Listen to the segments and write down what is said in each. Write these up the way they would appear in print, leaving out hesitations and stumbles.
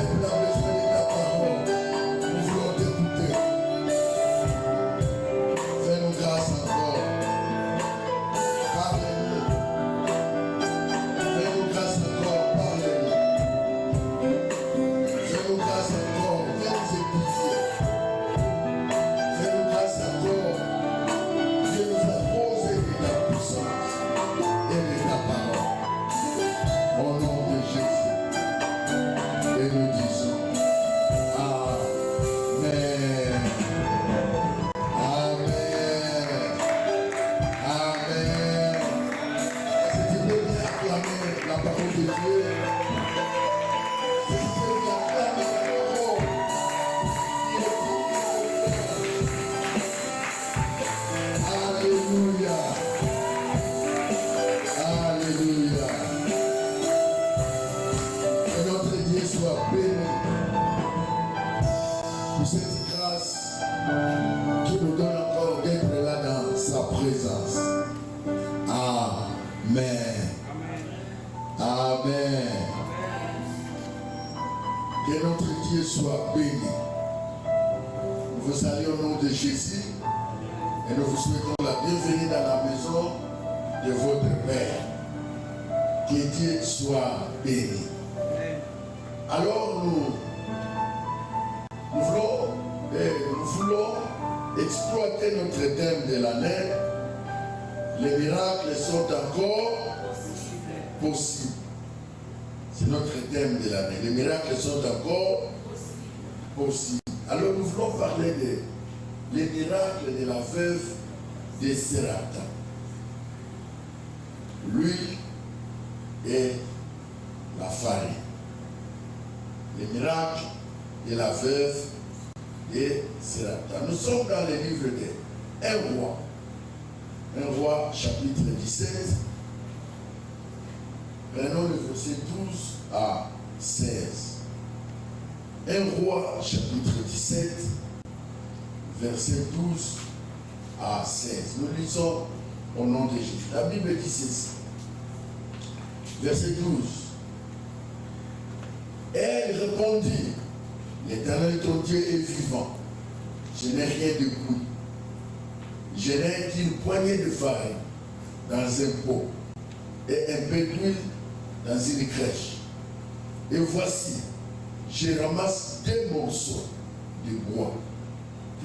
peuple a besoin de ta parole. Nous voulons t'écouter. Fais-nous grâce encore. Parle-nous. Fais-nous grâce encore. Parle-nous. Fais-nous grâce encore. Viens nous écouter. Fais-nous grâce encore. Viens nous apposer de ta puissance et de ta parole. Au nom de Jésus. Et nous disons Amen. Amen. Amen. Est-ce que tu peux bien acclamer la parole de Dieu? Est-ce que tu peux bien acclamer la parole? Alléluia. Alléluia. Que notre Dieu soit béni pour cette grâce qui nous donne encore d'être là dans sa présence. Amen. Amen. Que notre Dieu soit béni. Nous vous saluons au nom de Jésus et nous vous souhaitons la bienvenue dans la maison de votre Père. Que Dieu soit béni. Alors nous voulons exploiter notre thème de l'année. Les miracles sont encore possibles. C'est notre thème de l'année. Les miracles sont encore possibles. Alors nous voulons parler des miracles de la veuve de Sarepta. L'huile et la farine. Les miracles de la veuve de Sarepta. Nous sommes dans le livre de 1 roi. 1 roi chapitre 17. Prenons le verset 12 à 16. 1 roi chapitre 17, verset 12 à 16. Nous lisons au nom de Jésus. La Bible dit ceci. Verset 12. Elle répondit, l'Éternel ton Dieu est vivant. Je n'ai rien de goût. Je n'ai qu'une poignée de farine dans un pot et un peu d'huile dans une crèche. Et voici, je ramasse 2 morceaux de bois.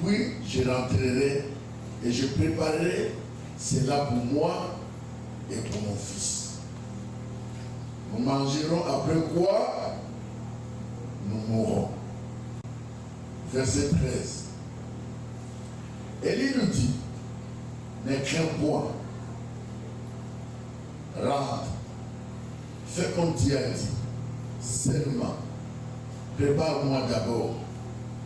Puis je rentrerai et je préparerai cela pour moi et pour mon fils. Nous mangerons après quoi nous mourrons. Verset 13. Élie nous dit, ne crains point, rentre, fais comme tu as dit, seulement, prépare-moi d'abord,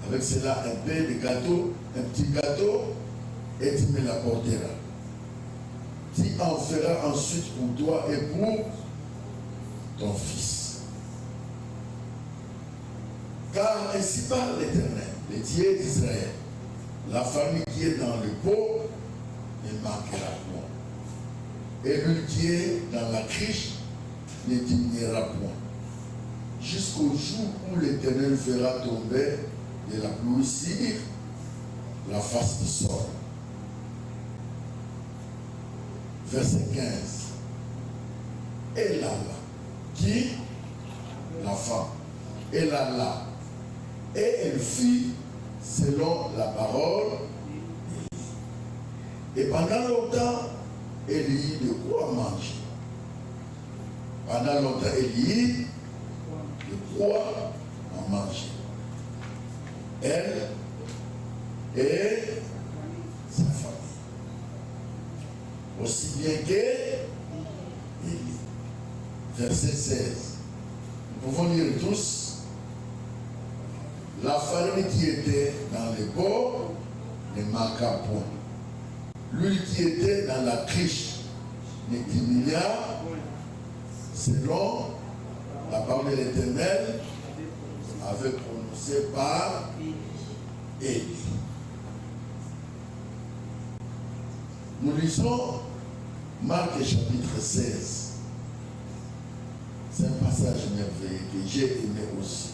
avec cela un peu de gâteau, un petit gâteau, et tu me l'apporteras. Tu en feras ensuite pour toi et pour ton fils. Car ainsi parle l'Éternel, le Dieu d'Israël, la famille qui est dans le pot ne manquera point. Et l'huile qui est dans la criche ne diminuera point. Jusqu'au jour où l'Éternel fera tomber de la pluie sur la face du sol. Verset 15. Et là, qui? La femme. Et là, et elle fit selon la parole. Et pendant longtemps, elle eut de quoi manger. Pendant longtemps, elle eut de quoi manger. Elle et sa famille. Aussi bien qu'Élie. Verset 16. Nous pouvons lire tous. La farine qui était dans les pots ne manqua point. L'huile qui était dans la criche ne diminua selon la parole de l'Éternel avait prononcé par Élie. Nous lisons Marc chapitre 16. C'est un passage merveilleux que j'ai aimé aussi.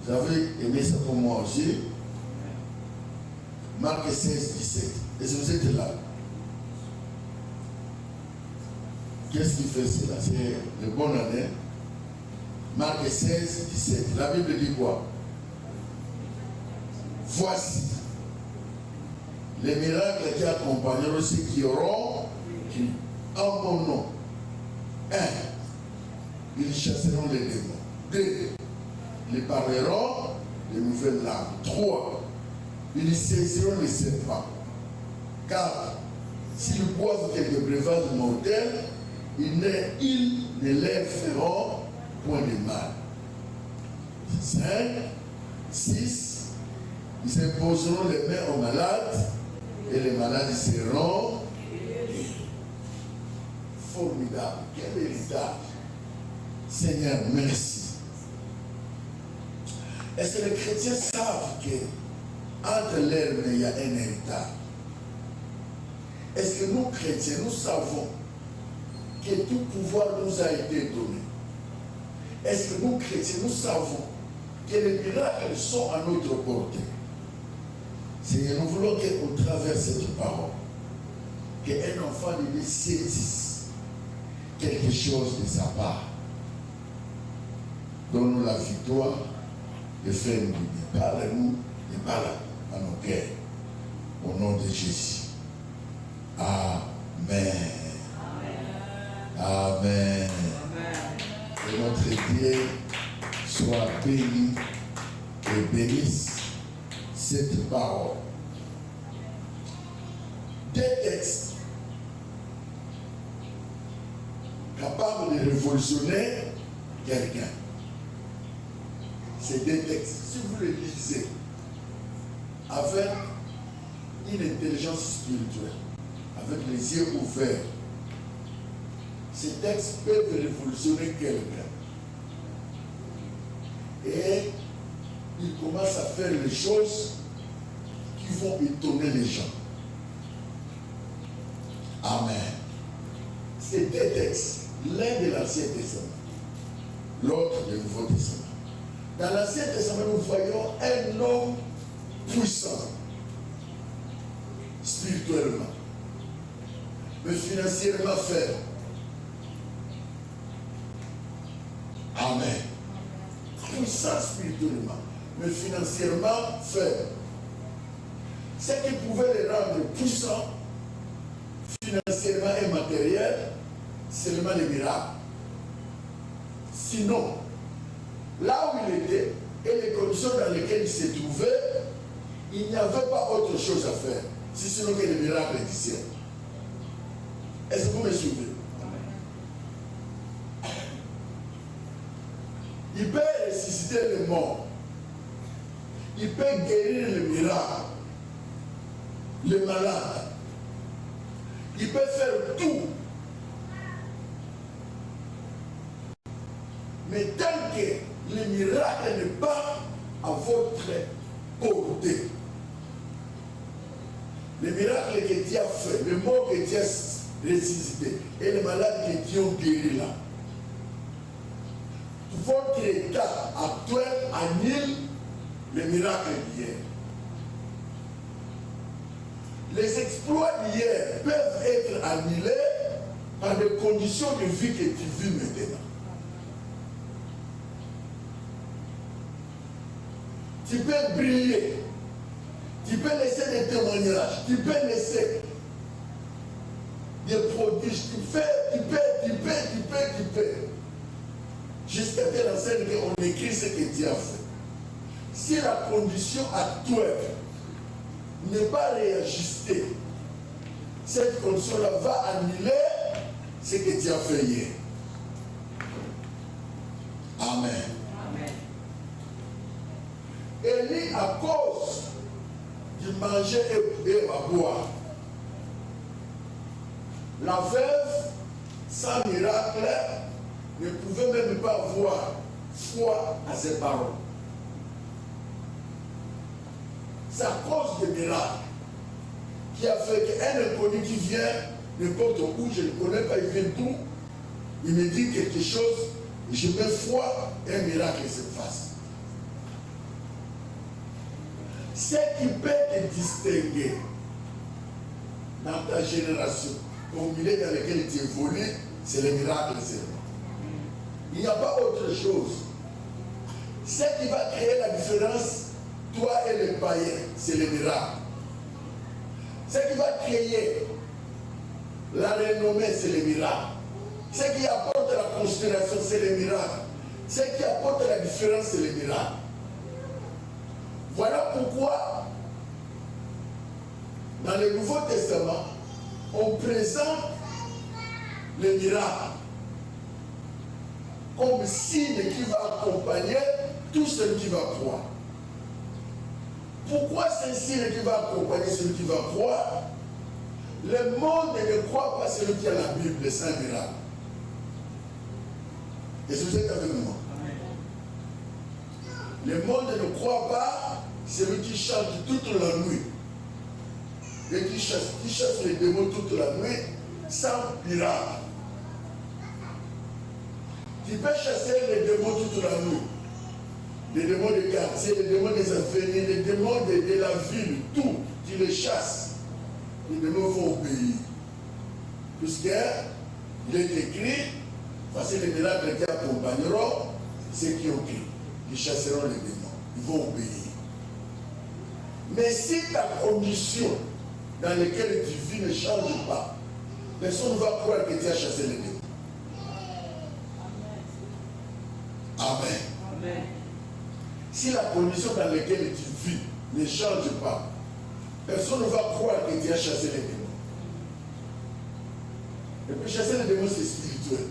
Vous avez aimé ça pour moi aussi. Marc 16, 17. Est-ce que vous êtes là? Qu'est-ce qui fait cela? C'est le bon année. Marc 16, 17. La Bible dit quoi? Voici les miracles qui accompagneront ceux qui auront cru en mon nom. 1. Ils chasseront les démons. 2. Ils parleront de nouvelles langues. 3. Ils saisiront les serpents. 4. S'ils boivent quelques breuvages mortels, ils ne leur feront point de mal. 5. 6. Ils imposeront les mains aux malades et les malades seront formidables. Quel héritage! Seigneur, merci. Est-ce que les chrétiens savent qu'entre l'herbe, il y a un héritage? Est-ce que nous, chrétiens, nous savons que tout pouvoir nous a été donné? Est-ce que nous, chrétiens, nous savons que les miracles sont à notre portée? Seigneur, nous voulons qu'au travers de cette parole, qu'un enfant de Dieu saisisse quelque chose de sa part. Donne-nous la victoire et fais-nous du bien. Parle-nous et parle à nos cœurs. Au nom de Jésus. Amen. Amen. Que notre Dieu soit béni et bénisse cette parole. Des textes capables de révolutionner quelqu'un. C'est des textes. Si vous les lisez avec une intelligence spirituelle, avec les yeux ouverts, ces textes peuvent révolutionner quelqu'un. Et ils commencent à faire les choses qui vont étonner les gens. Amen. C'est deux textes. L'un de l'Ancien Testament, l'autre du Nouveau Testament. Dans l'Ancien Testament, nous voyons un homme puissant, spirituellement, mais financièrement faible. Amen. Puissant spirituellement, mais financièrement faible. Ce qui pouvait les rendre puissants, financièrement et matériel, seulement les miracles. Sinon, là où il était et les conditions dans lesquelles il se trouvait, il n'y avait pas autre chose à faire, si sinon que les miracles du ciel. Est-ce que vous me suivez? Il peut ressusciter les morts. Il peut guérir les miracles, les malades. Il peut faire tout. Mais tant que le miracle n'est pas à votre portée, les miracles que Dieu a fait, les morts que Dieu a ressuscité et les malades que Dieu a guéris là, votre état actuel annule les miracles d'hier. Les exploits d'hier peuvent être annulés par des conditions de vie que tu vis maintenant. Tu peux briller, tu peux laisser des témoignages, tu peux laisser des prodiges, tu peux. Jusqu'à telle enseigne qu'on écrit ce que Dieu a fait. Si la condition actuelle n'est pas réajustée, cette condition-là va annuler ce que Dieu a fait hier. Amen. Amen. Élie, à cause du manger et à boire, la veuve, sans miracle, ne pouvait même pas avoir foi à ses paroles. C'est à cause de miracles qui a fait qu'un inconnu qui vient n'importe où, je ne connais pas, il vient d'où, il me dit quelque chose, et je mets foi et un miracle se fasse. Ce qui peut te distinguer dans ta génération, au milieu dans lequel tu évolues, c'est le miracle seulement. Il n'y a pas autre chose. Ce qui va créer la différence, toi et les païens, c'est le miracle. Ce qui va créer la renommée, c'est le miracle. Ce qui apporte la considération, c'est le miracle. Ce qui apporte la différence, c'est le miracle. Voilà pourquoi, dans le Nouveau Testament, on présente le miracle comme signe qui va accompagner tout celui qui va croire. Pourquoi c'est un signe qui va accompagner celui qui va croire? Le monde ne croit pas celui qui a la Bible, le Saint Miracle. Est-ce que vous êtes avec moi? Le monde ne croit pas celui qui chante toute la nuit et qui chasse les démons toute la nuit sans miracle. Tu peux chasser les démons toute la nuit. Les démons de quartier, les démons des infernés, les démons de la ville, tout, tu les chasses. Les démons vont obéir. Puisqu'il est écrit, voici les miracles qui accompagneront ceux qui ont cru, qui chasseront les démons. Ils vont obéir. Mais si ta condition dans laquelle tu vis ne change pas, personne ne va croire que tu as chassé les démons. Amen. Amen. Si la condition dans laquelle tu vis ne change pas, personne ne va croire que tu as chassé les démons. Et puis chasser les démons, c'est spirituel.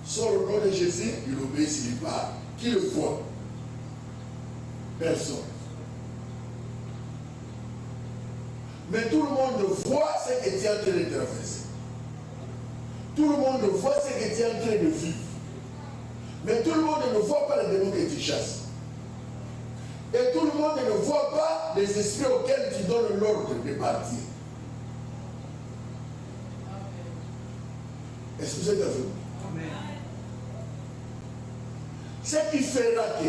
Sur le nom de Jésus, il obéit s'il parle. Qui le voit? Personne. Mais tout le monde voit ce que tu es en train de traverser. Tout le monde voit ce que tu es en train de vivre. Mais tout le monde ne voit pas les démons que tu chasses. Et tout le monde ne voit pas les esprits auxquels tu donnes l'ordre de partir. Est-ce que vous êtes avec moi? Ce qui fera que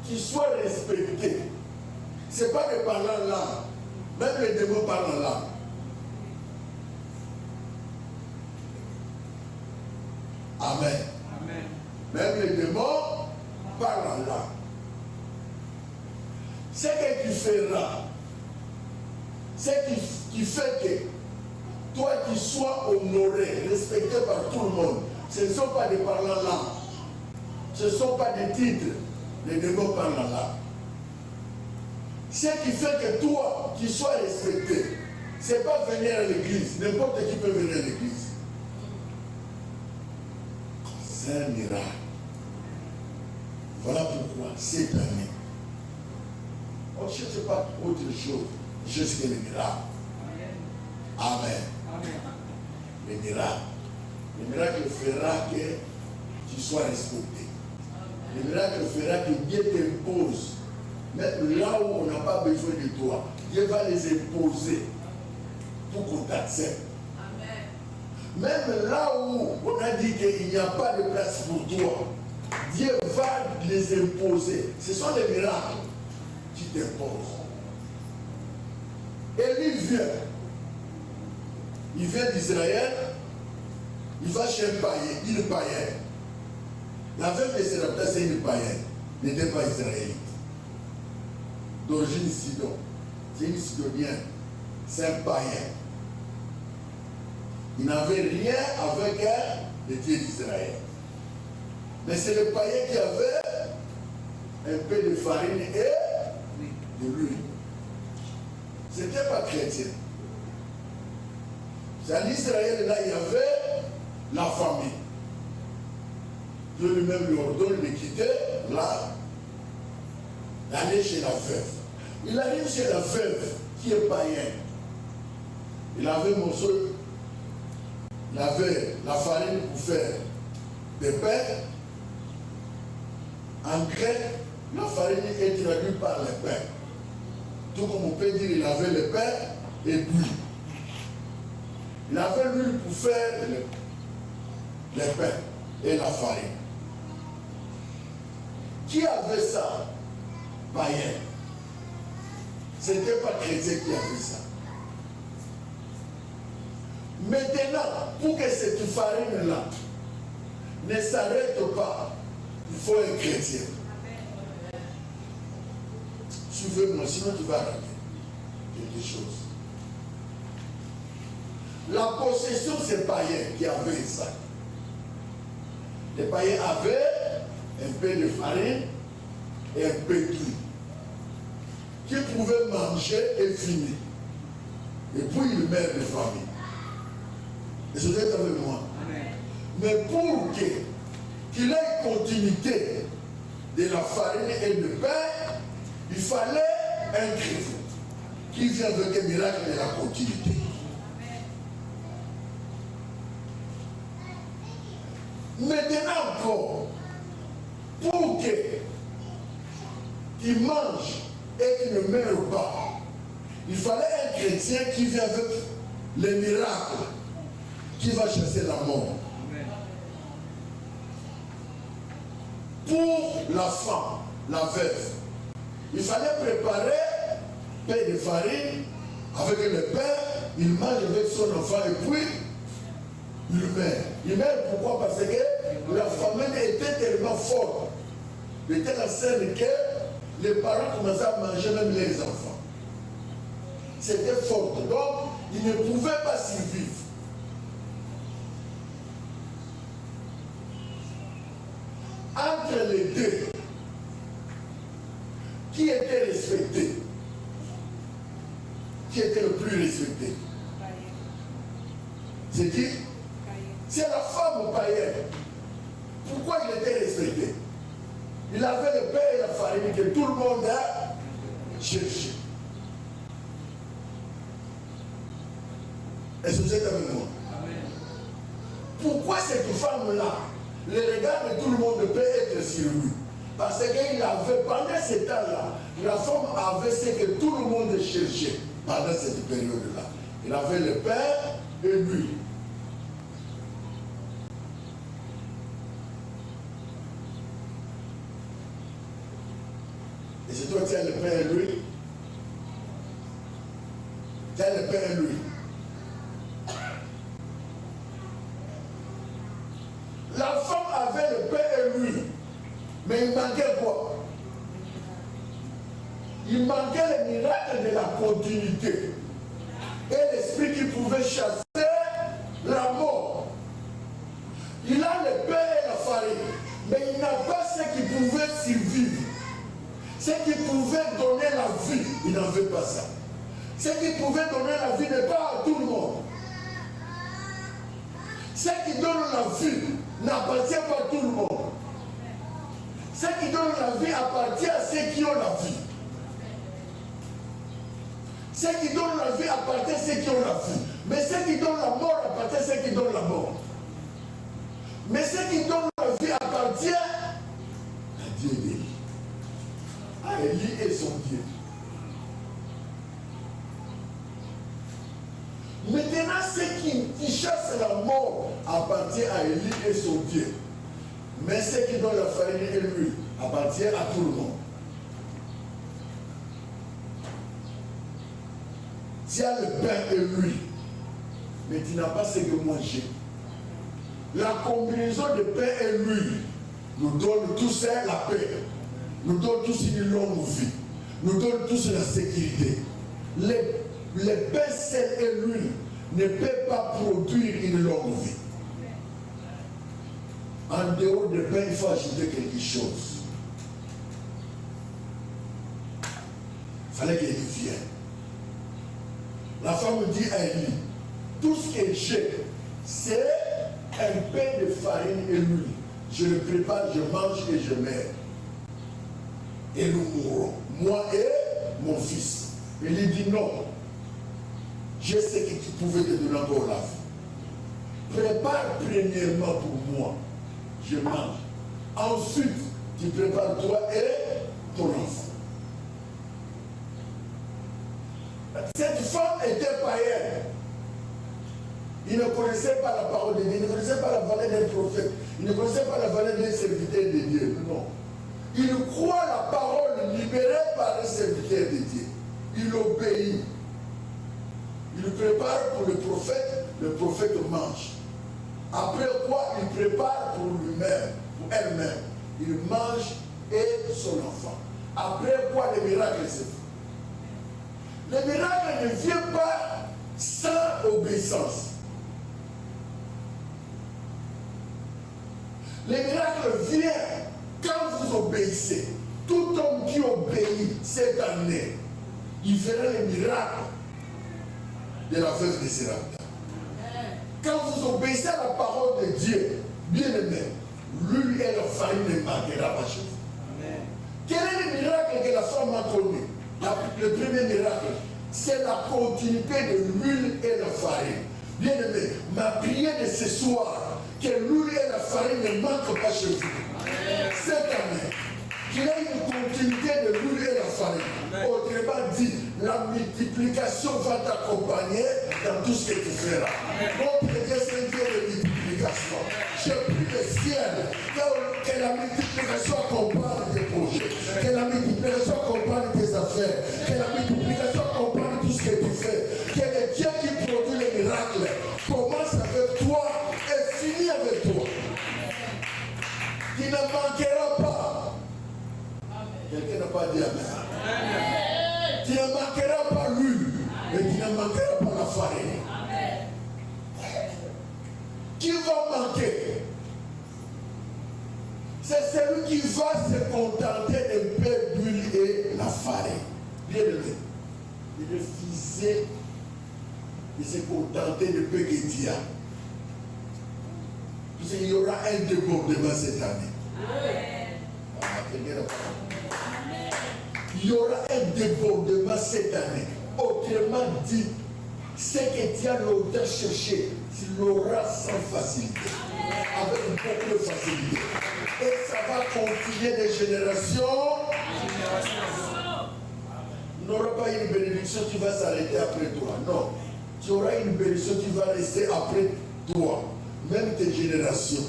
tu sois respecté, ce n'est pas de parler en langue. Même les démons parlent en langue. Amen. Amen. Même les démons parlent en langue. Ce que tu feras, ce qui fait que toi tu sois honoré, respecté par tout le monde, ce ne sont pas des parlants en langue. Ce ne sont pas des titres. Les démons parlent en langue. Ce qui fait que toi, tu sois respecté, ce n'est pas venir à l'église. N'importe qui peut venir à l'église. C'est un miracle. Voilà pourquoi cette année, on ne cherche pas autre chose. On cherche que le miracle. Amen. Amen. Le miracle. Le miracle fera que tu sois respecté. Le miracle fera que Dieu t'impose. Même là où on n'a pas besoin de toi, Dieu va les imposer pour qu'on t'accepte. Même là où on a dit qu'il n'y a pas de place pour toi, Dieu va les imposer. Ce sont les miracles qui t'imposent. Élie vient. Il vient d'Israël. Il va chez un païen, une païenne. La veuve de Sérapta, c'est une païenne. N'était pas israélite. D'origine Sidon. C'est une Sidonienne. C'est un païen. Il n'avait rien avec le Dieu d'Israël. Mais c'est le païen qui avait un peu de farine et de l'huile. Ce n'était pas chrétien. C'est en Israël, là, il y avait la famille. Dieu lui-même lui ordonne de quitter là, d'aller chez la veuve. Il arrive chez la veuve qui est païenne. Il avait morceau, il avait la farine pour faire des pains. En grec, la farine est traduite par le pain. Tout comme on peut dire, il avait le pain et l'huile. Il avait l'huile pour faire le pain et la farine. Qui avait ça? Païen. Ce n'était pas chrétien qui a fait ça. Maintenant, pour que cette farine-là ne s'arrête pas, il faut un chrétien. Suivez-moi, sinon tu vas rater quelque chose. La possession, c'est païen qui avait ça. Les païens avaient un peu de farine et un peu d'huile qui pouvaient manger et finir. Et puis ils meurent de famille. Et c'est avec moi. Amen. Mais pour qu'il ait continuité de la farine et du pain, il fallait un Christ qui vient avec un miracle de la continuité. Maintenant encore, pour qu'il mange et qu'il ne meure pas, il fallait un chrétien qui vient avec les miracles, qui va chasser la mort. Pour la femme, la veuve, il fallait préparer pain de farine avec le pain, il mange avec son enfant et puis il meurt. Il meurt pourquoi? Parce que la famine était tellement forte, de telle scène que les parents commençaient à manger même les enfants. C'était fort, donc ils ne pouvaient pas survivre. Entre les deux, qui était respecté? Qui était le plus respecté? C'est qui? C'est la femme païenne. Pourquoi il était respecté? Il avait le pain et la farine que tout le monde a cherché. Est-ce que vous êtes avec moi? Pourquoi cette femme-là, le regard de tout le monde peut être sur lui? Parce qu'il avait, pendant ce temps-là, la femme avait ce que tout le monde cherchait pendant cette période-là. Il avait le pain et l'huile. Et c'est toi qui as le pain et l'huile. Tu as le pain et l'huile. La femme avait le pain et l'huile. Mais il manquait quoi? Il manquait le miracle de la continuité. Et l'esprit qui pouvait chasser la mort. Il a le pain et la farine. Mais il n'a pas ce qui pouvait survivre. Ce qui pouvait donner la vie, il n'avait pas ça. Ce qui pouvait donner la vie n'est pas à tout le monde. Ce qui donne la vie n'appartient pas à tout le monde. Ce qui donne la vie appartient à ceux qui ont la vie. Ce qui donne la vie appartient à ceux qui ont la vie. Mais ce qui donne la mort appartient à ceux qui donnent la mort. Mais ce qui donne la vie appartient à Dieu d'Élie. À Élie et son Dieu. Maintenant, ce qui chasse la mort appartient à Élie et son Dieu. Mais ce qui donne la farine et l'huile appartient à tout le monde. Tu as le pain et l'huile, mais tu n'as pas ce que manger. La combinaison de pain et l'huile nous donne tous la paix, nous donne tous une longue vie, nous donne tous la sécurité. Le pain, sel et l'huile ne peuvent pas produire une longue vie. En dehors de pain, il faut ajouter quelque chose. Il fallait qu'il vienne. La femme dit à Élie, tout ce que j'ai, c'est un pain de farine et l'huile. Je le prépare, je mange et je meurs. Et nous mourrons, moi et mon fils. Élie dit non. J'ai ce que tu pouvais te donner encore la vie. Prépare premièrement pour moi. Je mange. Ensuite, tu prépares toi et ton enfant. Cette femme était païenne. Il ne connaissait pas la parole de Dieu, il ne connaissait pas la valeur d'un prophète, il ne connaissait pas la valeur d'un serviteur de Dieu. Non. Il croit la parole libérée par le serviteur de Dieu. il obéit. Il prépare pour le prophète mange. Après quoi, il prépare pour lui-même, pour elle-même. Il mange et son enfant. Après quoi, le miracle se fait. Le miracle ne vient pas sans obéissance. Le miracle vient quand vous obéissez. Tout homme qui obéit cette année, il verra le miracle de la veuve de Sarepta. Quand vous obéissez à la parole de Dieu, bien aimé, l'huile et la farine ne manquera pas chez vous. Quel est le miracle que la femme a connu? Le premier miracle, c'est la continuité de l'huile et la farine. Bien aimé, ma prière de ce soir, que l'huile et la farine ne manquent pas chez vous. Cette année, qu'il y ait une continuité de l'huile et la farine. Autrement dit, la multiplication va t'accompagner dans tout ce que tu feras. Notre Dieu, c'est un Dieu de multiplication. Je prie le ciel que la multiplication accompagne tes projets, que la multiplication accompagne tes affaires, que la multiplication accompagne tout ce que tu fais, que le Dieu qui produit les miracles commence avec toi et finit avec toi. Qui ne manquera pas. Quelqu'un n'a pas dit amen. Tu ne manqueras pas l'huile, mais tu ne manqueras pas la farine. Qui va manquer? C'est celui qui va se contenter d'un peu d'huile et la farine. Bien aimé, il refusait de se contenter de peu que Dieu a. Parce qu'il y aura un débordement cette année. Il y aura un débordement cette année. Autrement dit, ce que Dieu l'aura cherché, tu l'auras sans facilité. Avec beaucoup de facilité. Et ça va continuer de génération en génération. Tu n'auras pas une bénédiction qui va s'arrêter après toi. Non. Tu auras une bénédiction qui va rester après toi. Même tes générations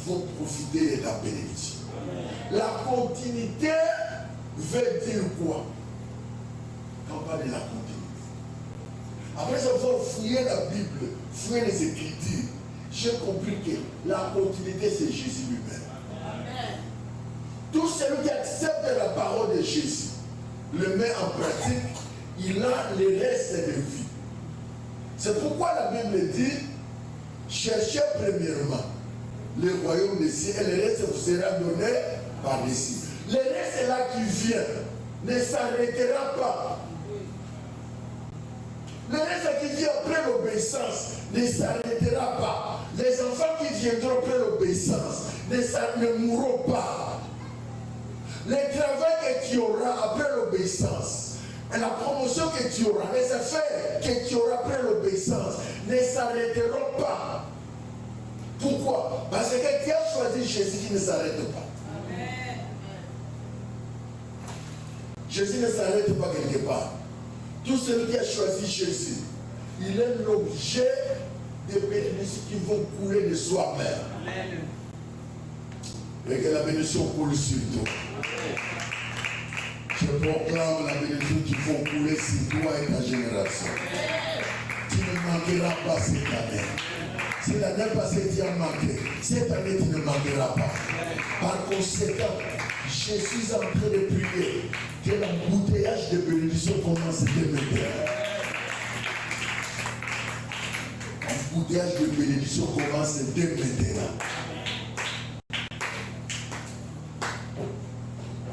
vont profiter de ta bénédiction. La continuité veut dire quoi? Quand on parle de la continuité. Après avoir fouillé la Bible, fouillé les Écritures, j'ai compris que la continuité c'est Jésus lui-même. Tout celui qui accepte la parole de Jésus, le met en pratique, il a le reste de vie. C'est pourquoi la Bible dit, cherchez premièrement le royaume des cieux et le reste vous sera donné par-dessus. Le reste là qui vient ne s'arrêtera pas. Le reste qui vient après l'obéissance ne s'arrêtera pas. Les enfants qui viendront après l'obéissance ne mourront pas. Le travail que tu auras après l'obéissance, et la promotion que tu auras, les affaires que tu auras après l'obéissance ne s'arrêteront pas. Pourquoi? Parce que tu as choisi Jésus qui ne s'arrête pas. Amen. Jésus ne s'arrête pas quelque part. Tout celui qui a choisi Jésus, il est l'objet des bénédictions qui vont couler de soi-même. Et que la bénédiction coule sur toi. Je proclame la bénédiction qui vont couler sur toi et ta génération. Tu ne manqueras pas cette année. Si l'année passée tu as manqué, cette année tu ne manqueras pas. Par conséquent, je suis en train de prier que l'embouteillage de bénédiction commence dès maintenant. L'embouteillage de bénédiction commence dès maintenant.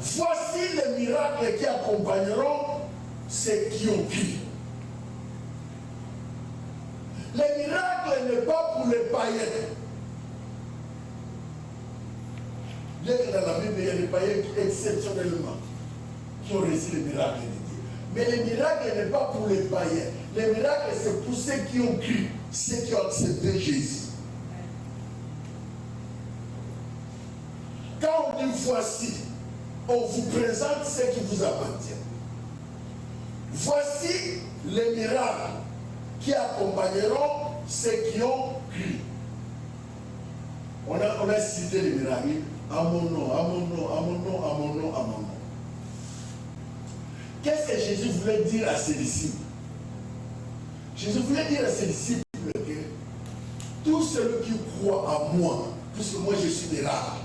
Voici les miracles qui accompagneront ceux qui ont cru. Les miracles n'est pas pour les païens. Bien que dans la Bible, il y a des païens qui exceptionnellement qui ont reçu les miracles de Dieu. Mais les miracles n'est pas pour les païens. Les miracles, c'est pour ceux qui ont cru, ceux qui ont accepté Jésus. Quand on dit voici, on vous présente ce qui vous appartient. Voici les miracles qui accompagneront ceux qui ont cru. On a cité les miracles. À mon nom, à mon nom, à mon nom, à mon nom, à mon nom. Qu'est-ce Qu'est-ce que Jésus voulait dire à ses disciples? Jésus voulait dire à ses disciples que tous ceux qui croient en moi, puisque moi je suis miracle,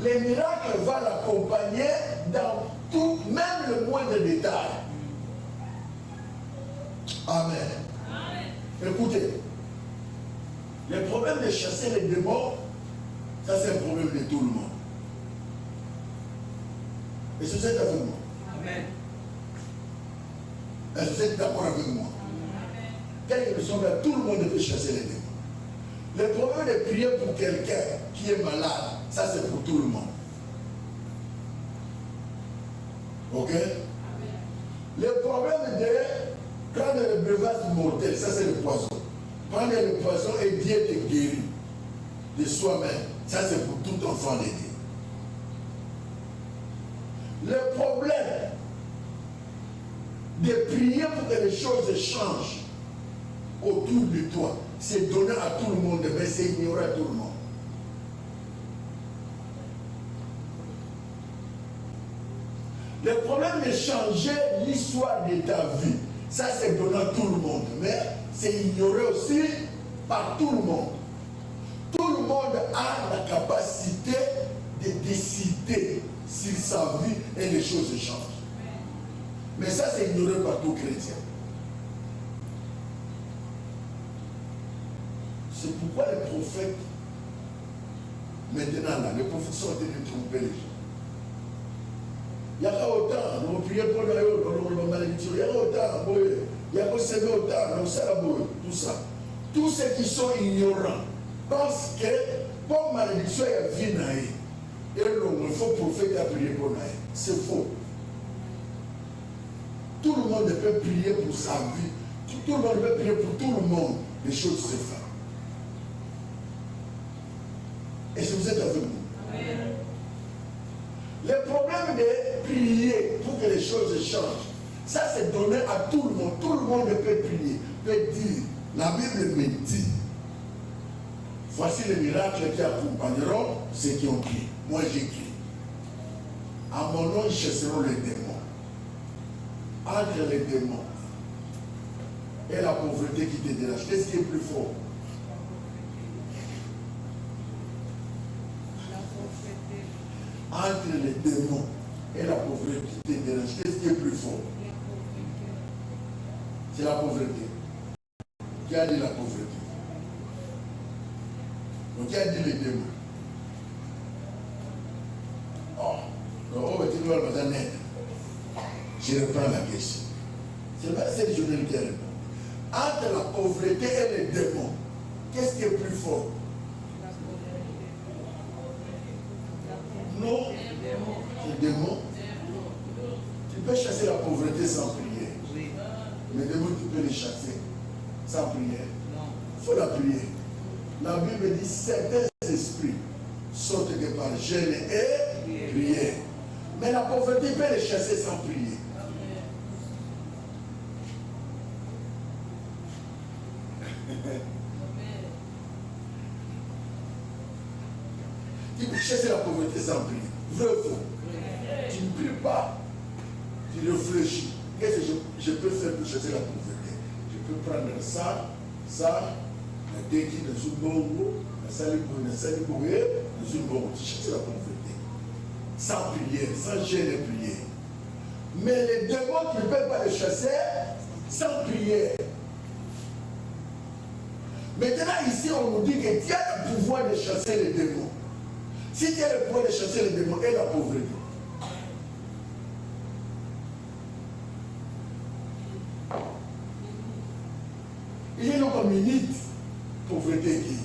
les miracles vont l'accompagner dans tout, même le moindre détail. Amen. Amen. Écoutez, le problème de chasser les démons, ça c'est un problème de tout le monde. Est-ce que vous êtes avec moi? Amen. Est-ce que vous êtes d'accord avec moi? Amen. Quelle que soit là, tout le monde peut chasser les démons. Le problème de prier pour quelqu'un qui est malade, ça c'est pour tout le monde. Ok? Amen. Le problème de prendre le breuvage mortel, ça c'est le poison. Prendre le poison et Dieu te guérit de soi-même, ça c'est pour tout enfant de Dieu. Le problème de prier pour que les choses changent autour de toi, c'est donner à tout le monde, mais c'est ignorer à tout le monde. Le problème de changer l'histoire de ta vie, ça c'est donner à tout le monde, mais c'est ignoré aussi par tout le monde. Tout le monde a la capacité de décider sur sa vie et les choses changent. Mais ça c'est ignoré par tout chrétien. C'est pourquoi les prophètes, maintenant là, les prophètes sont en train de tromper les gens. Il y a pas autant, on priait pour la malédiction, il y a autant, il y a pas s'aimer autant, tout ça. Tous ceux qui sont ignorants pensent que pour malédiction, il y a vie naïe. Et il faut prophète à prier pour naïe. C'est faux. Tout le monde peut prier pour sa vie. Tout le monde peut prier pour tout le monde. Les choses se font. Est-ce que vous êtes avec nous? Amen. Le problème de prier pour que les choses changent, ça c'est donné à tout le monde. Tout le monde peut prier, peut dire. La Bible me dit, voici les miracles qui accompagneront ceux qui ont crié. Moi j'écris. À mon nom, ils chasseront les démons. Entre les démons et la pauvreté qui te dérange, qu'est-ce qui est plus fort? Entre les démons et la pauvreté qui te dérange, qu'est-ce qui est plus fort? C'est la pauvreté. Qui a dit la pauvreté? Donc qui a dit les démons? Je reprends la question. C'est le verset journal qui répond. Entre la pauvreté et les démons, qu'est-ce qui est plus fort? Non, les démons. Tu peux chasser la pauvreté sans prier. Les démons, tu peux les chasser sans prière. Il faut la prière. La Bible dit certains esprits sortent que par jeûne et prière. Mais la pauvreté peut les chasser sans prier. Tu peux chasser la pauvreté sans prier. Vrai ou faux? Tu ne pries pas. Tu réfléchis. Qu'est-ce que je peux faire pour chasser la pauvreté? Je peux prendre ça, la déquille dans une bongo, la saliboué, dans une bongo. Tu chasses la pauvreté. Sans prière, sans jeûne et prière. Mais les démons, tu ne peux pas les chasser sans prière. Maintenant, ici, on nous dit que tu as le pouvoir de chasser les démons. Si tu as le pouvoir de chasser les démons et la pauvreté, il y a une minute, pauvreté qui.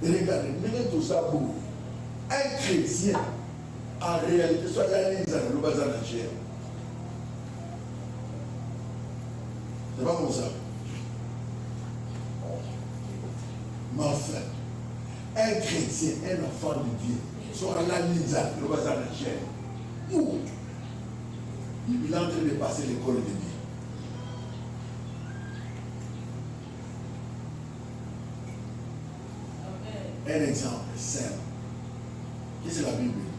Et regardez, minute tout ça pour un chrétien, en réalité, soit la ligne dans le bazar de Dieu. C'est pas comme ça. Mais enfin, un chrétien, un enfant de Dieu, soit à la ligne dans le bazar de Dieu, où il est en train de passer l'école de Dieu. Un exemple simple. Qu'est-ce que la Bible dit?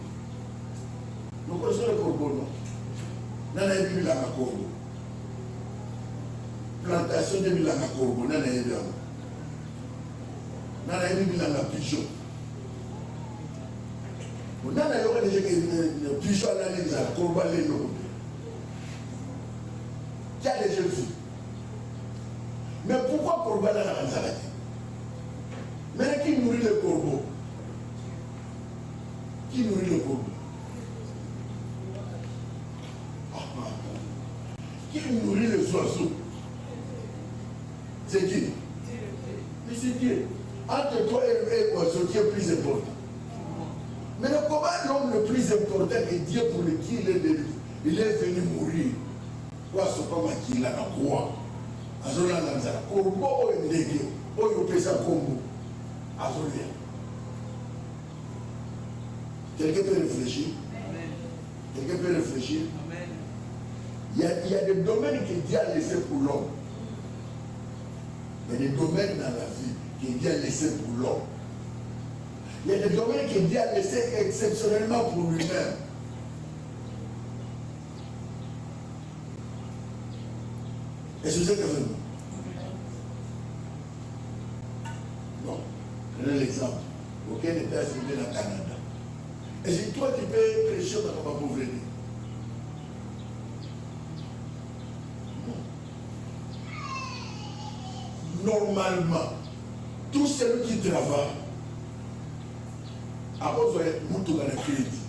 Nous connaissons le corbeau, non? Nana est venu à corbeau. Plantation de Milanga corbeau, nana est venu. Nana est venu à pigeon. Nana est venu à pigeon à la corbeau à l'élo. Qui a déjà vu? Mais pourquoi corbeau à la Ranzalaki? Mais qui nourrit le corbeau? Qui nourrit le corbeau? Qui nourrit les oiseaux? C'est qui? Mais c'est Dieu. Entre toi et l'oiseau, qui est plus important? Mais comment l'homme le plus important est Dieu pour qui il est venu mourir? Quoi, c'est pas qui l'a quoi? Azola Lanzara. Corbeau est légué. Oh, il peut ça combo. Azolia. Quelqu'un peut réfléchir? Quelqu'un peut réfléchir? Il y a des domaines que Dieu a laissés pour l'homme. Il y a des domaines dans la vie que Dieu a laissés pour l'homme. Il y a des domaines que Dieu a laissés exceptionnellement pour lui-même. Est-ce que vous êtes avec moi? Non. Prenez l'exemple. Aucun État est venu au Canada. Et si toi tu peux prêcher dans ma pauvreté. Normalement, tout celui qui travaille a besoin de crédit.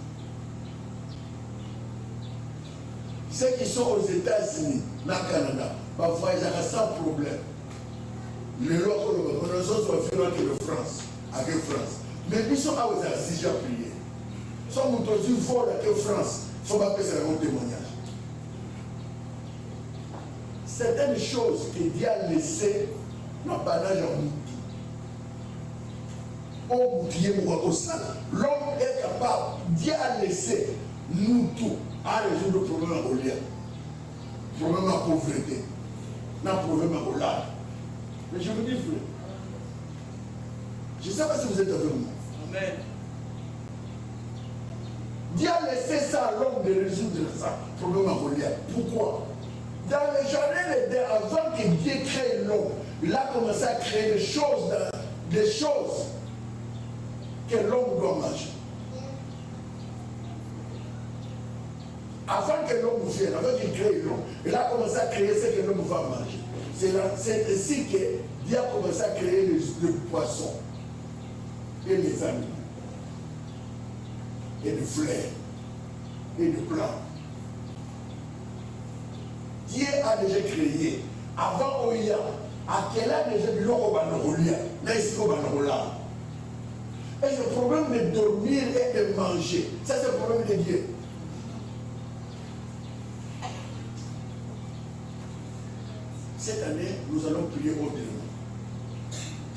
Ceux qui sont aux États-Unis, dans le Canada, parfois ils ont sans problème. Les locaux, nous sommes avec la France, avec France. Mais ils sont à aux assises à prier. Ils sont aujourd'hui volés avec France. Il ne faut pas que c'est un témoignage. Certaines choses que Dieu a laissées n'a pas d'âge en mouti. L'homme est capable, Dieu a laissé nous tous à résoudre le problème à Goliath, le problème à pauvreté, le problème à Goliath. Mais je vous dis, frère, je ne sais pas si vous êtes avec moi. Amen. Dieu a laissé ça à l'homme de résoudre ça, le problème à Goliath. Pourquoi? Dans les journées avant que Dieu crée l'homme, il a commencé à créer des choses que l'homme doit manger. Avant que l'homme vienne, avant qu'il crée l'homme, il a commencé à créer ce que l'homme va manger. C'est ainsi que Dieu a commencé à créer les poissons et les animaux, et les fleurs, et les plantes. Dieu a déjà créé. Avant Oya, à quel âge déjà vu l'homme au Banolia, là ici au Banola. Et le problème de dormir et de manger, ça c'est le problème de Dieu. Cette année, nous allons prier autrement.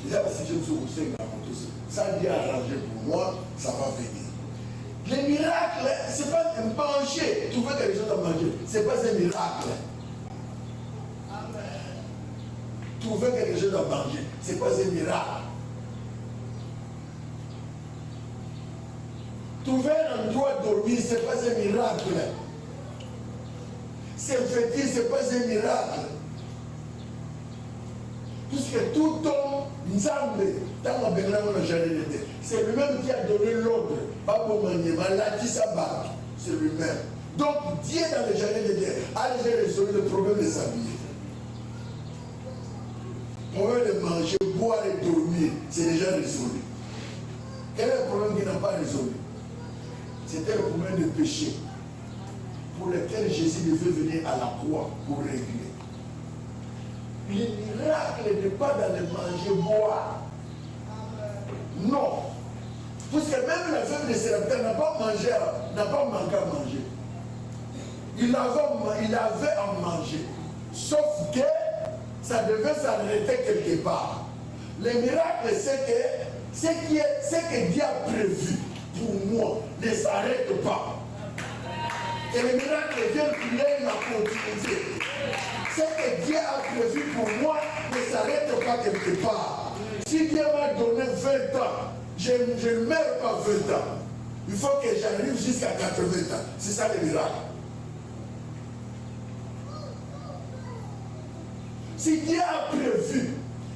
Déjà parce que je me suis aussi ça Dieu a arrangé pour moi, ça va venir. Les miracles, ce n'est pas un manger. Tu veux quelque chose à manger, ce n'est pas un miracle. Trouver quelque chose à manger, ce n'est pas un miracle. Trouver un endroit à dormir, ce n'est pas un miracle. S'infecter, ce n'est pas un miracle. Puisque tout homme, Nzambe, dans la Bénin, c'est lui-même qui a donné l'ordre. Pas pour manier, maladie, sabbat. C'est lui-même. Donc, Dieu dans les jardins de Dieu a déjà résolu le problème de s'habiller. Le problème de manger, boire et dormir, c'est déjà résolu. Quel est le problème qu'il n'a pas résolu? C'était le problème de péché, pour lequel Jésus devait venir à la croix pour régler. Le miracle n'est pas dans le manger, boire. Non. Puisque même la femme de Sérapter n'a pas manqué à manger. Il avait à manger. Sauf que ça devait s'arrêter quelque part. Le miracle, c'est que ce que Dieu a prévu pour moi ne s'arrête pas. Et le miracle vient qu'il ait la continuité. Ce que Dieu a prévu pour moi ne s'arrête pas quelque part. Si Dieu m'a donné 20 ans, je ne meurs pas 20 ans. Il faut que j'arrive jusqu'à 80 ans. C'est ça le miracle. Si Dieu a prévu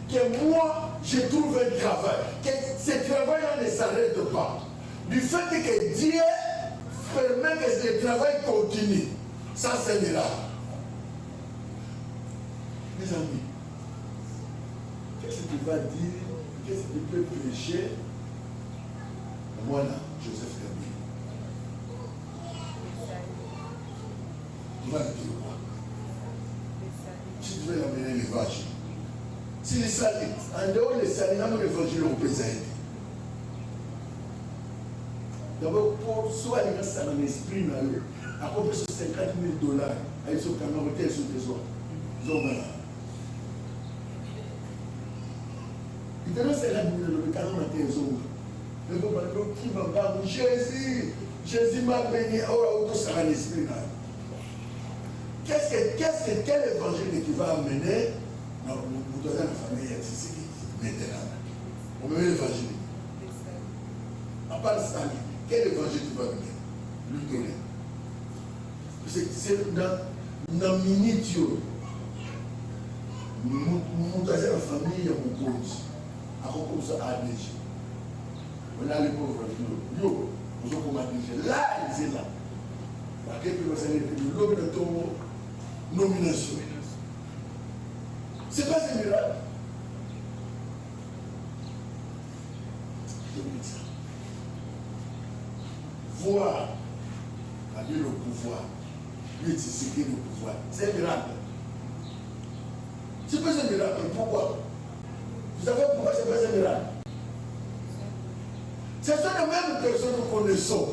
que moi, je trouve un travail, que ce travail-là ne s'arrête pas, du fait que Dieu permet que ce travail continue, ça c'est un miracle. Mes amis, qu'est-ce que tu vas dire? Qu'est-ce que tu peux prêcher? Moi là, Joseph Kabila. Tu vas dire quoi? Si tu veux l'amener l'évangile. Si les salis, en dehors des salis, dans l'évangile, on peut s'aider. D'abord, pour soit les gens dans l'esprit, à peu près $50 000, ils sont quand même hôtel sur des autres. Ils ont malade. Ils te donnent 50 000 $, quand on a tes autres. Mais vous parlez qui va pas, Jésus m'a béni, oh, tout ça dans l'esprit. Quel évangile qui va amener? Non, vous donnez la famille ici, maintenant. On met l'évangile. À part ça, quel évangile tu vas amener? Lui donner. C'est dans la minute, nous avons la famille, mon coach. À comme ça, à déjà. On a les pauvres, yo, nous avons commencé. Là, ils sont là. À quel point vous allez faire l'homme de ton nomination? C'est pas un miracle. Voir, avec le pouvoir, lui, c'est le pouvoir. C'est un miracle. C'est pas un miracle. Pourquoi? Vous savez pourquoi c'est pas un miracle? Ce sont les mêmes personnes que nous connaissons.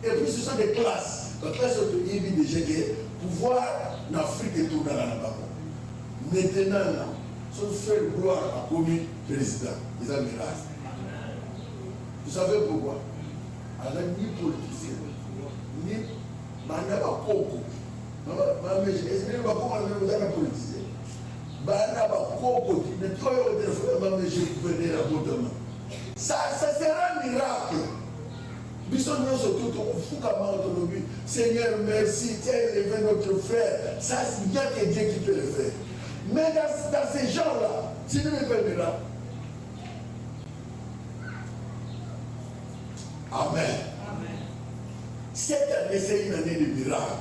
Et puis ce sont des classes. La classe de Ibi de Gégué, pouvoir en Afrique et tout dans la Nabako. Maintenant, là, son frère gloire a commis président. Ils ont miracle. Vous savez pourquoi? Alors, ni politicien, ni Manaba Koko. Mais je ne sais pas comment on a politicien. Manaba Koko, qui ne trouve pas de téléphone, mais je venais à bout de main. Ça sera un miracle. Seigneur, merci, tu as élevé notre frère. Ça, il n'y a que Dieu qui peut le faire. Mais dans ces gens-là, tu ne me fais miracle. Amen. Cette année, c'est une année de miracle.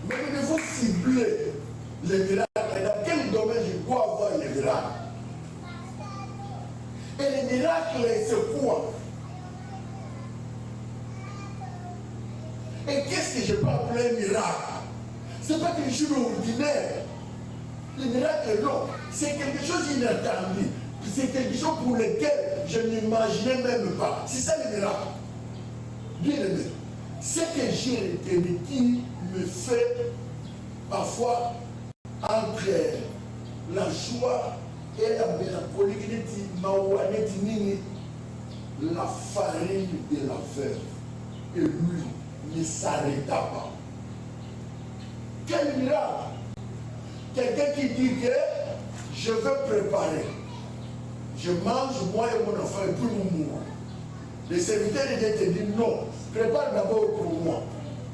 Mais nous devons cibler les miracles. Dans quel domaine je dois avoir les miracles? Et les miracles, c'est quoi? Et qu'est-ce que je peux appeler un miracle? Ce n'est pas quelque chose d'ordinaire. Le miracle, non. C'est quelque chose d'inattendu. C'est quelque chose pour lequel je n'imaginais même pas. C'est ça le miracle. Bien aimé. C'est que j'ai retenu qui me fait parfois entre la joie et la mélancolie, la farine de la veuve et lui ne s'arrêta pas. Quel miracle! Quelqu'un qui dit que je veux préparer. Je mange moi et mon enfant et puis nous mourons. Le serviteur de Dieu te dit non, prépare d'abord pour moi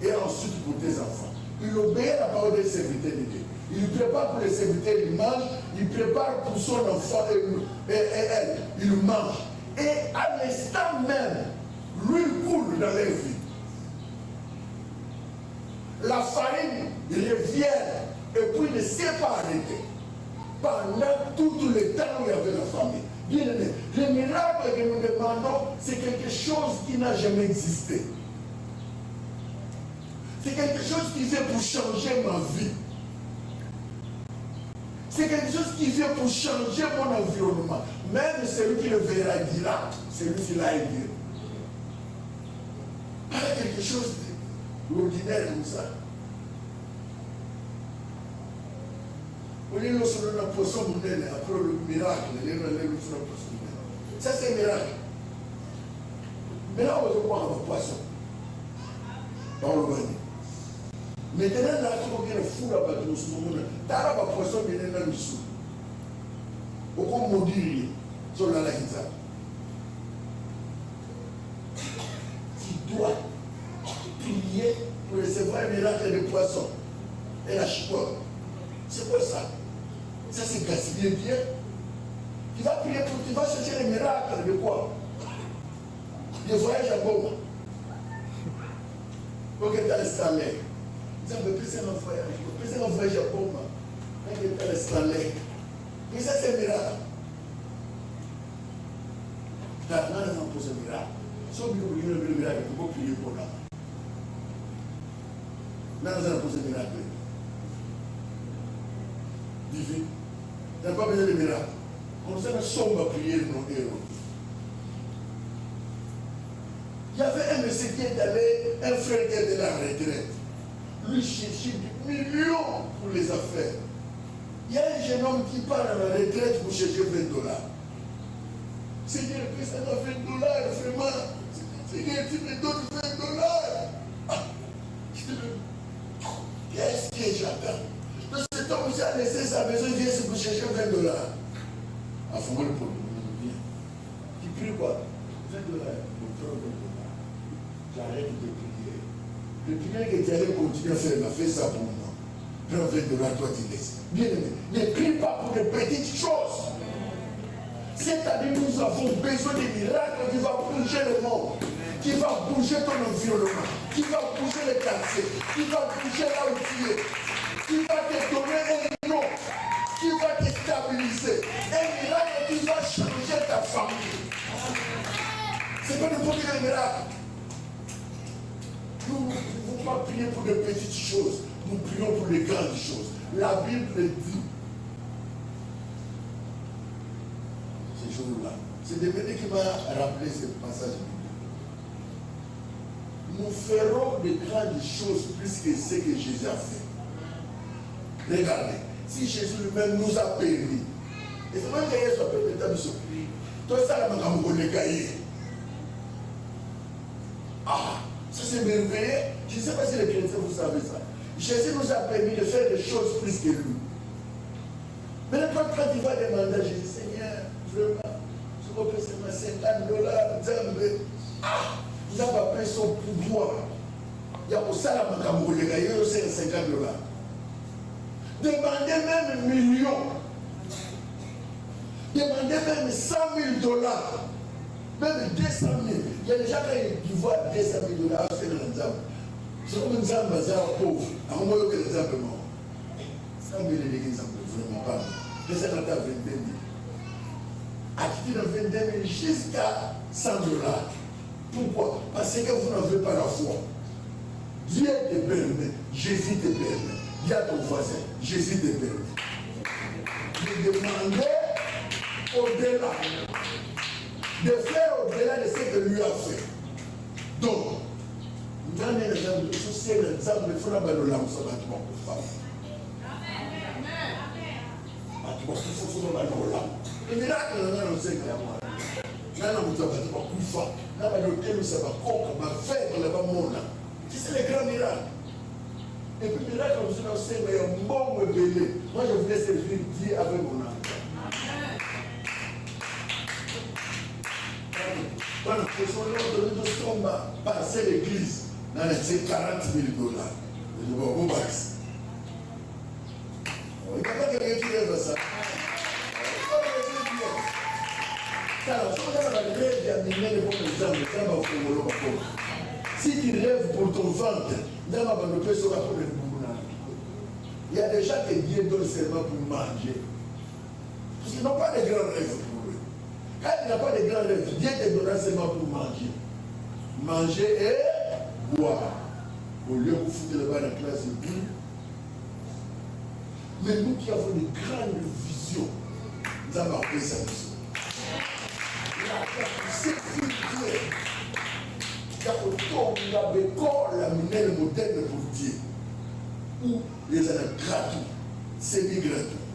et ensuite pour tes enfants. Il obéit à la parole des serviteurs de Dieu. Il prépare pour les serviteurs, il mange, il prépare pour son enfant et elle, il mange. Et à l'instant même, l'huile coule dans leur vie. La farine revient et puis ne s'est pas arrêtée. Pendant tout le temps où il y avait la famille. Bien aimé, le miracle que nous demandons, c'est quelque chose qui n'a jamais existé. C'est quelque chose qui vient pour changer ma vie. C'est quelque chose qui vient pour changer mon environnement. Même celui qui le verra dira, celui-ci l'a aidé. Pas quelque chose d'ordinaire comme ça. Après le miracle, ça c'est un miracle. Maintenant, on va voir un poisson. Dans le bain. Maintenant, là, tu vas fou là-bas, tu vas voir un poisson qui est dans le sous. Au coup, on dit, sur la guitare. recevoir un miracle de poisson et la chicotte. C'est quoi ça? Ça c'est gaspiller bien. Tu vas prier pour, tu vas chercher les miracles de quoi? De voyage à Goma. Pour que tu aies installé. Tu peux plus un voyage à Goma. Pour que tu aies installé. Mais ça c'est un miracle. Tu as rien à poser un miracle. Si on veut prier le miracle, tu peux prier pour là. Là, nous allons poser un miracle. Divin. Tu n'as pas besoin de miracle. On nous a une somme à prier nos héros. Il y avait un monsieur qui est allé, un frère qui est de la retraite. Lui cherchait des millions pour les affaires. Il y a un jeune homme qui part à la retraite pour chercher $20. Seigneur, que ça doit $20, vraiment. Seigneur, tu me donnes $20. Ah, qu'est-ce que j'attends? Donc cet homme qui a laissé sa maison, il vient pour chercher $20. Ah, faut moi le problème. Tu pries quoi? $20. J'arrête de prier. Le prière que tu allais continuer à faire, il a fait ça pour moi. Prends $20, toi tu laisses. Bien aimé, ne prie pas pour de petites choses. Cette année, nous avons besoin de miracles qui vont bouger le monde, qui va bouger ton environnement, qui va bouger les quartiers, qui va bouger là où tu es, qui va te donner un nom, qui va te stabiliser. Un miracle qui va changer ta famille. C'est pas n'importe quel miracle. Nous ne pouvons pas prier pour de petites choses, nous prions pour les grandes choses. La Bible dit, ce jour-là, c'est Demédé qui m'a rappelé ce passage. Nous ferons de grandes choses plus que ce que Jésus a fait. Regardez, si Jésus lui-même nous a permis, et c'est même que Jésus a permis de surpris, tout ça, là, on a gagné. Ah, ça c'est merveilleux. Je ne sais pas si les chrétiens, vous savez ça. Jésus nous a permis de faire des choses plus que lui. Maintenant, quand il va demander à Jésus, Seigneur, vraiment, je crois que c'est $50, ah, il n'a pas pris son pouvoir. Il y a pour ça la banque pour les gars, il y a aussi $50. Demandez même millions. Demandez même $100 000. Même 200 000. Il y a des gens qui voient $200 000 à faire dans l'examen. C'est comme une zamba pauvre. À un moment où l'exemple est mort. 100 000 l'église, vraiment pas. Je sais qu'on a 22 000. Acquitté dans 22 000 jusqu'à $100. Pourquoi? Parce que vous n'avez pas la foi. Dieu te permet, Jésus te permet. Dis à ton voisin, Jésus te permet. De demander au-delà. De faire au-delà de ce que lui a fait. Donc, nous avons un exemple de tout, c'est l'exemple de Frère Balolam, ça va être bon pour faire. Le miracle, nous avons un exemple. Nous avons un exemple pour faire. Nous avons un exemple pour faire. C'est le grand miracle. Et puis, le miracle, nous avons un bon belé. Moi, je voulais servir Dieu avec mon âme. Quand nous sommes passés l'église, dans les $40 000. Je vois où Max. Il n'y a pas quelqu'un qui rêve ça. Si tu rêves pour ton ventre, il y a des gens qui Dieu donne seulement pour manger. Parce qu'ils n'ont pas de grands rêves pour eux. Quand il n'y a pas de grands rêves, Dieu te donnera seulement pour manger. Manger et boire. Au lieu de foutre le bas dans la classe de Bible. Mais nous qui avons de grandes visions, nous avons appris sa vision. C'est Dieu. Il y a autant la monnaie moderne pour Dieu. Où les années gratuits, semi-gratuits.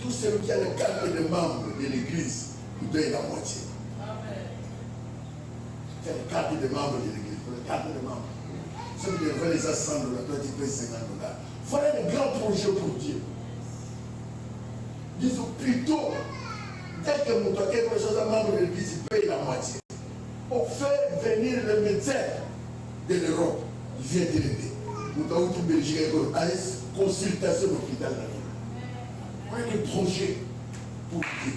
Tout celui qui a le carte de membres de l'église, nous donne la moitié. Tu as le carte de membres de l'église, le carte de membres. Ceux qui veulent les $100, toi tu payes $50. Voilà les grands projets pour Dieu. Disons plutôt, dès que mon toit quelque chose à membre de l'église, il paye la moitié. Pour faire venir le médecin de l'Europe, il vient te l'aider. Nous avons une Belgique avec consultation d'hôpital. On a des projets pour Dieu.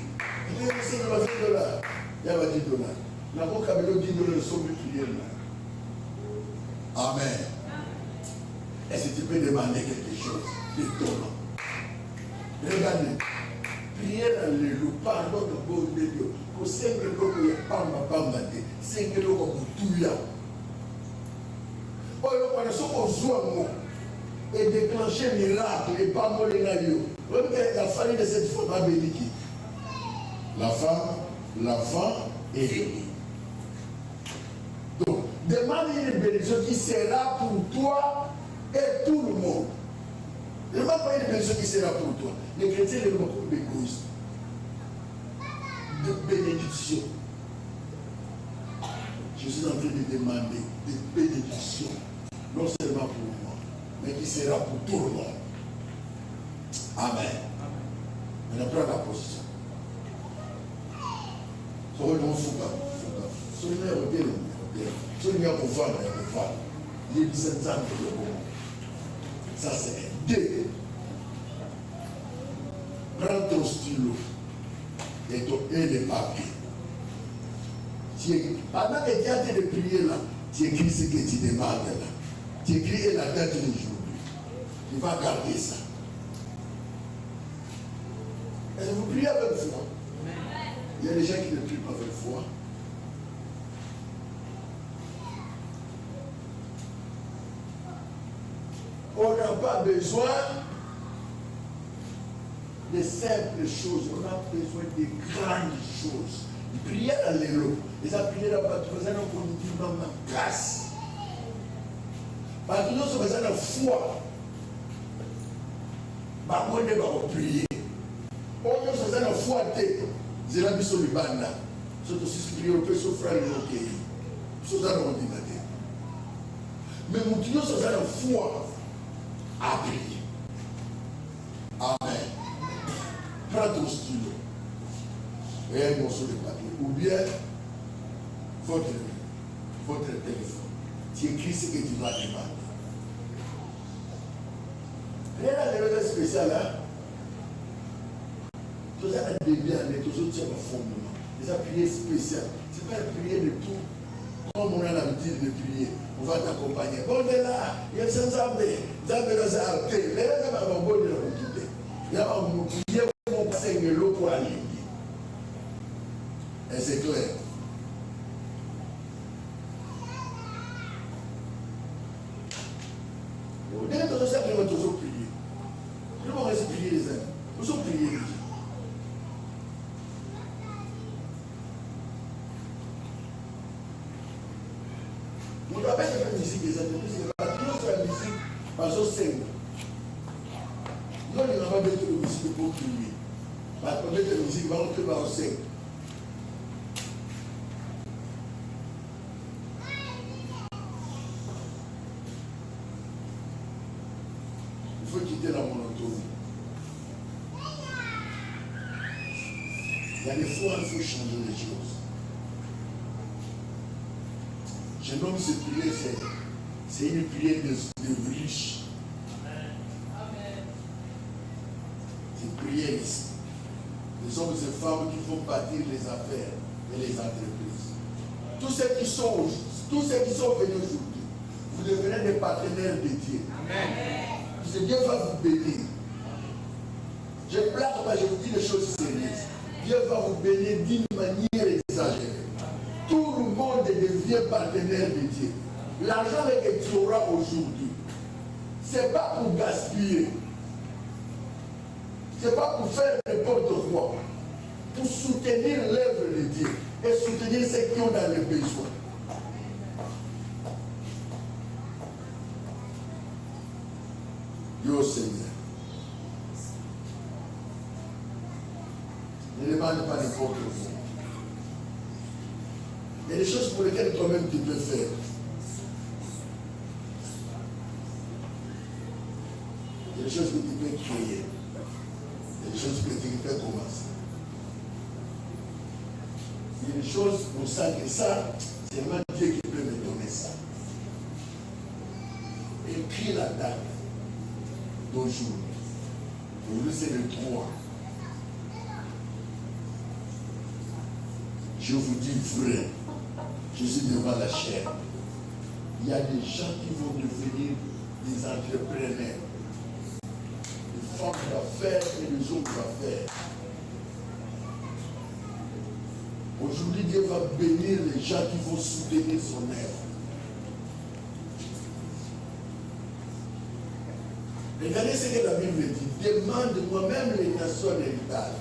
Il y a $20. Il y a $10. La banque a $10 sont prières là. Amen. Est-ce que tu peux demander quelque chose d'étonnant? Regardez. Prière à l'élu, pardon de bon Dieu. Pour 5 jours, il n'y a pas ma femme. 5 jours, comme tout y a. Oh, le connaissant qu'on joue et déclencher miracle et pas moi les naïos. La famille de cette femme a béni qui? L'enfant est béni. Donc, demande une bénédiction qui sera pour toi et tout le monde. Demande pas une bénédiction qui sera pour toi. Les chrétiens les voient comme égoïstes. De bénédiction. Je suis en train de demander des bénédictions. Non seulement pour moi, mais qui sera pour tout le monde. Amen. Maintenant, prends la position. Soyons fougas. Soyons bien. Soyons pour voir. Il y a 17 ans pour le moment. Ça, c'est deux. Prends ton stylo et les papiers. Pendant que tu es en train de prier là, tu écris ce que tu demandes là. Tu écris la date d'aujourd'hui. Tu vas garder ça. Est-ce que vous priez avec foi? Il y a des gens qui ne prient pas avec foi. On n'a pas besoin de simples choses. On a besoin de grandes choses. Prier à l'élo. Les a prié là-bas, tu faisais un politique dans ma grâce. Parce que nous sommes besoin de foi. Bah, moi, je vais prier. On a besoin de foi. C'est la mission du banda. C'est aussi ce qui est au peu souffrir le pays. C'est ça l'ordinateur. Mais nous avons besoin de foi à prier. Amen. Prends ton stylo et un morceau de papier. Ou bien votre téléphone. Tu écris ce que tu vas demander. Rien à l'événement spécial, hein? Tout ça a début à l'aide, tout ça tient au fondement. Les prières spéciales. Ce n'est pas une prière de tout. Comme on a l'habitude de prier, on va t'accompagner. Bon, mais là, il y a des gens qui ont été. Les gens qui ont été. Les gens qui ont été. Il y a un prière pour passer l'eau pour aller. Et c'est clair. Dès que nous avons toujours prié, nous avons resté prier les uns. Nous avons prié les gens. Nous avons fait la musique des entreprises. Nous avons fait la musique par ce signe. Nous n'avons pas fait de musique pour prier. Parce qu'on met de la musique, on va rentrer par le signe. Il faut quitter la monotonie. Il y a des fois, il faut changer les choses. Je nomme cette prière, c'est une prière de riche. C'est une prière ici. Les hommes et les femmes qui font bâtir les affaires et les entreprises. Tous ceux qui sont venus aujourd'hui, vous devenez des partenaires de Dieu. Amen. C'est Dieu va vous bénir. Je blague pas, je vous dis des choses sérieuses. Dieu va vous bénir d'une manière exagérée. Tout le monde devient partenaire de Dieu. L'argent que tu auras aujourd'hui, ce n'est pas pour gaspiller. Ce n'est pas pour faire n'importe quoi. Pour soutenir l'œuvre de Dieu et soutenir ceux qui ont dans les besoins. Dieu Seigneur. Ne demande pas n'importe quoi. Il y a des choses pour lesquelles toi-même tu peux faire. Il y a des choses que tu peux créer. Il y a des choses que tu peux commencer. Il y a des choses pour ça que ça, c'est vraiment Dieu qui peut me donner ça. Écris pris la date d'aujourd'hui. Aujourd'hui, c'est le 3. Je vous dis vrai, je suis devant la chair. Il y a des gens qui vont devenir des entrepreneurs, des femmes d'affaires et des hommes d'affaires. Aujourd'hui, Dieu va bénir les gens qui vont soutenir son œuvre. Regardez ce que la Bible dit. Demande-moi même les nations en héritage.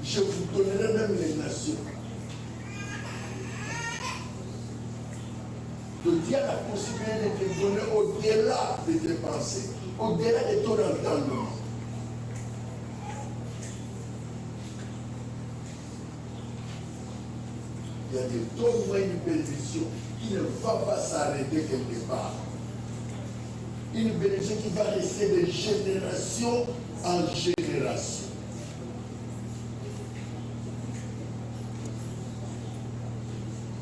Je vous donnerai même les nations. Donc Dieu a la possibilité de te donner au-delà de tes pensées, au-delà de ton entendement. Il y a des tonnes de bénédictions qui ne va pas s'arrêter quelque part. Une bénédiction qui va rester de génération en génération.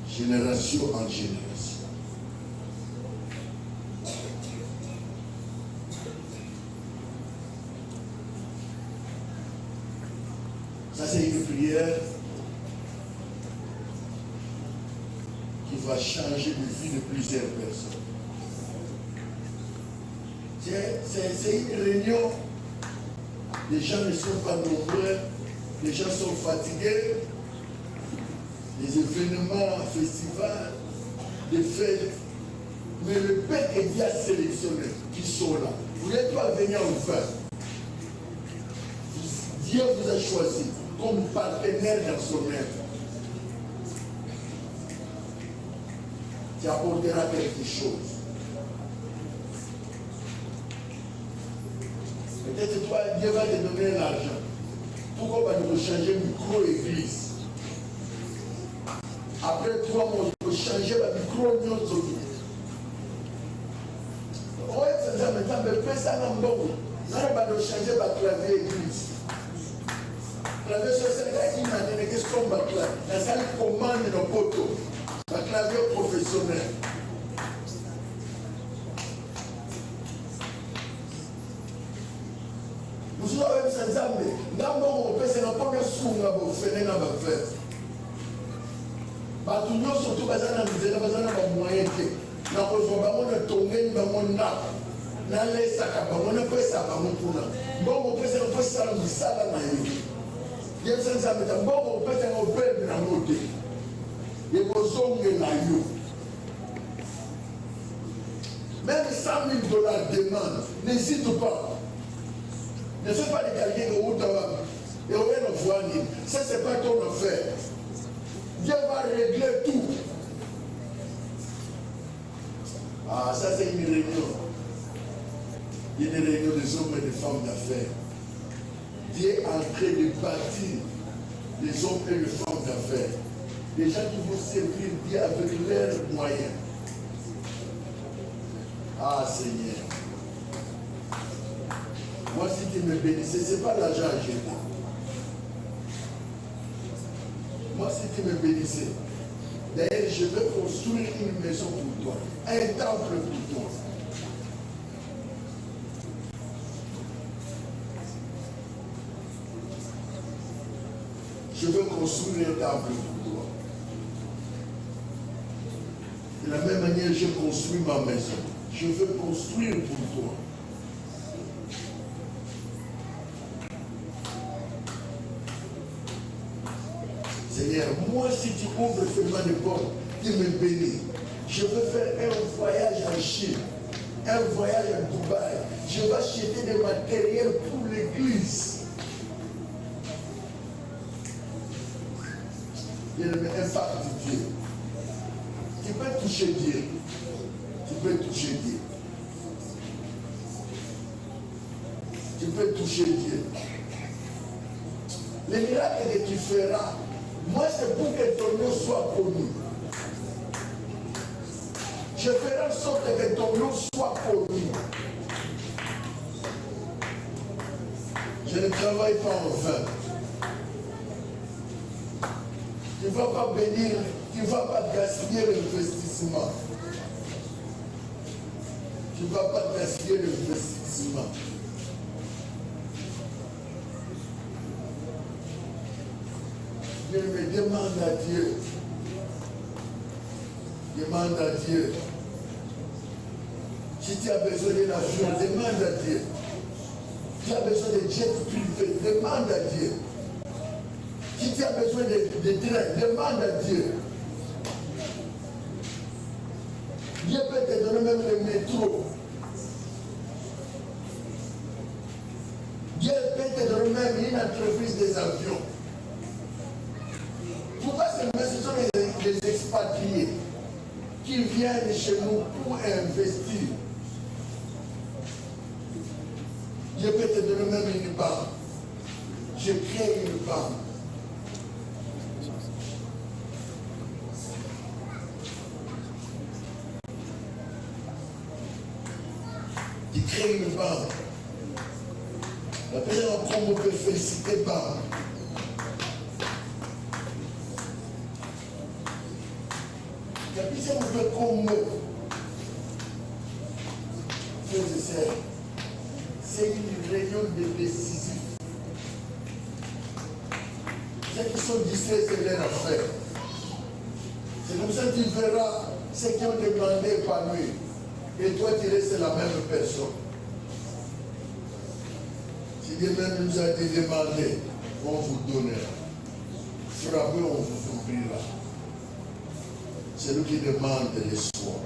Génération en génération. Ça, c'est une prière qui va changer la vie de plusieurs personnes. C'est une réunion. Les gens ne sont pas nombreux, les gens sont fatigués. Les événements, festivals, les fêtes. Mais le peuple est bien sélectionné, qui sont là. Vous n'êtes pas venir en vain. Dieu vous a choisi comme partenaire dans son œuvre. Tu apporteras quelque chose. Peut-être toi, Dieu va te donner l'argent. Pourquoi va nous changer micro-église? Après 3 mois, il faut changer la micro-église. Oui, c'est ça, maintenant, mais fais ça dans le bon. Là, on va nous changer la clavier église. Clavier sur ce gars qui m'a dit, qu'est-ce qu'on va clavier? La salle commande nos poteaux. La clavier professionnel. Nous avons fait ça, mais dans mon pays, c'est pas que souvent vous faites dans ma fête. Parce que nous, surtout, nous avons des moyens. Nous avons des tombées, nous avons des nappes. Nous avons des sacs, nous avons des sacs. Nous avons des sacs, nous avons des sacs. Nous avons des sacs, nous avons des sacs. Nous avons des sacs. Même 100 000 $ demande, n'hésite pas. Ne fais pas les calculs de Outawa. Et on va nous voir. Ça, ce n'est pas ton affaire. Dieu va régler tout. Ah, ça, c'est une réunion. Il y a une réunion des hommes et des femmes d'affaires. Dieu est en train de bâtir les hommes et les femmes d'affaires. Les gens qui vont servir Dieu avec leurs moyens. Ah, Seigneur. Moi, si tu me bénissais, ce n'est pas l'argent à jeter. Moi, si tu me bénissais, d'ailleurs, je veux construire une maison pour toi, un temple pour toi. Je veux construire un temple pour toi. De la même manière, je construis ma maison. Je veux construire pour toi. Seigneur, moi, si tu ouvres seulement les portes, tu me bénis. Je veux faire un voyage en Chine, un voyage à Dubaï. Je vais acheter des matériels pour l'église. Il y a l'impact de Dieu. Tu peux toucher Dieu. Tu peux toucher Dieu. Tu peux toucher Dieu. Les miracles que tu feras, moi, c'est pour que ton nom soit connu. Je ferai en sorte que ton nom soit connu. Je ne travaille pas en vain. Tu ne vas pas bénir, tu ne vas pas gaspiller l'investissement. Tu ne vas pas gaspiller l'investissement. Je me demande à Dieu. Demande à Dieu. Si tu as besoin de l'argent, demande à Dieu. Si tu as besoin de jet privé, demande à Dieu. Si tu as besoin de train, demande à Dieu. Dieu peut te donner même le métro. Dieu peut te donner même une entreprise des avions. Pourquoi ce sont les expatriés qui viennent chez nous pour investir? Dieu peut te donner même une banque. Je crée une banque. Tu crées une banque. La première fois qu'on peut féliciter banque. Et puis si on veut qu'on me c'est une réunion de décisifs. Ceux qui sont distraits, c'est leur affaire. C'est comme ça que tu verras ceux qui ont demandé épanouir. Et toi, tu restes la même personne. Si Dieu même nous a été demandé, on vous donnera. Frappez, on vous ouvrira. C'est lui qui demande les soins.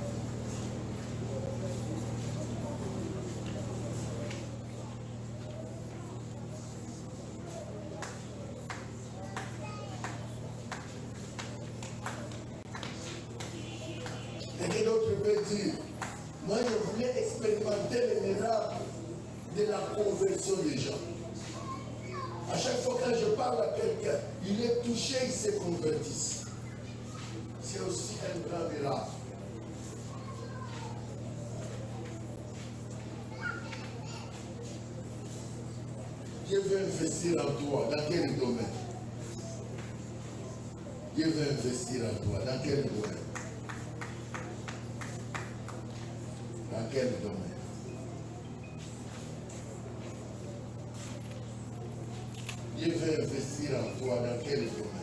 Et d'autres peuvent dire, moi je voulais expérimenter le miracle de la conversion des gens. À chaque fois que je parle à quelqu'un, il est touché, il se convertit. C'est aussi un grand miracle. Dieu veut investir en toi. Dans quel domaine? Dieu veut investir en toi. Dans quel domaine? Dans quel domaine? Dieu veut investir en toi. Dans quel domaine?